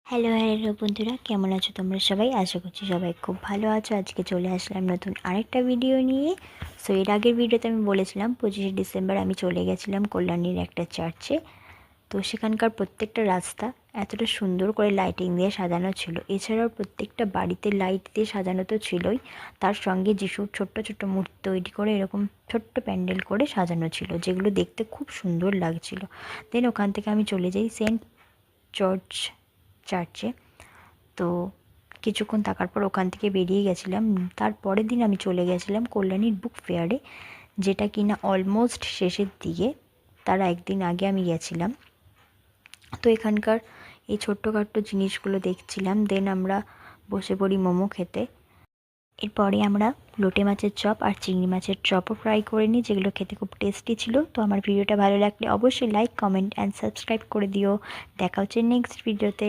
Hello hello বন্ধুরা, কেমন আছো তোমরা সবাই? আশা করছি সবাই খুব ভালো আছো। আজকে চলে আসলাম নতুন আরেকটা ভিডিও নিয়ে। সো এর আগের ভিডিওতে আমি বলেছিলাম 25শে ডিসেম্বর আমি চলে গেছিলাম কল্যাণীর একটা চার্চে। তো সেখানকার প্রত্যেকটা রাস্তা এতটা সুন্দর করে লাইটিং দিয়ে সাজানো ছিল। এছাড়াও প্রত্যেকটা বাড়িতে লাইট দিয়ে সাজানো তো ছিলই, তার সঙ্গে যিশুর ছোট্ট ছোট্ট মূর্তি তৈরি করে এরকম ছোট্ট প্যান্ডেল করে সাজানো ছিল, যেগুলো দেখতে খুব সুন্দর লাগছিল। দেন ওখান থেকে আমি চলে যাই সেন্ট জর্জ চার্চে। তো কিছুক্ষণ থাকার পর ওখান থেকে বেরিয়ে গেছিলাম। তার পরের দিন আমি চলে গেছিলাম কল্যাণীর বুক ফেয়ারে, যেটা কিনা অলমোস্ট শেষের দিকে, তার একদিন আগে আমি গেছিলাম। তো এখানকার এই ছোট্টখাট্ট জিনিসগুলো দেখছিলাম। দেন আমরা বসে পড়ি মোমো খেতে। এরপরে আমরা লোটে মাছের চপ আর চিংড়ি মাছের চপও ফ্রাই করে নিই, যেগুলো খেতে খুব টেস্টি ছিল। তো আমার ভিডিওটা ভালো লাগলে অবশ্যই লাইক, কমেন্ট অ্যান্ড সাবস্ক্রাইব করে দিও। দেখা হচ্ছে নেক্সট ভিডিওতে।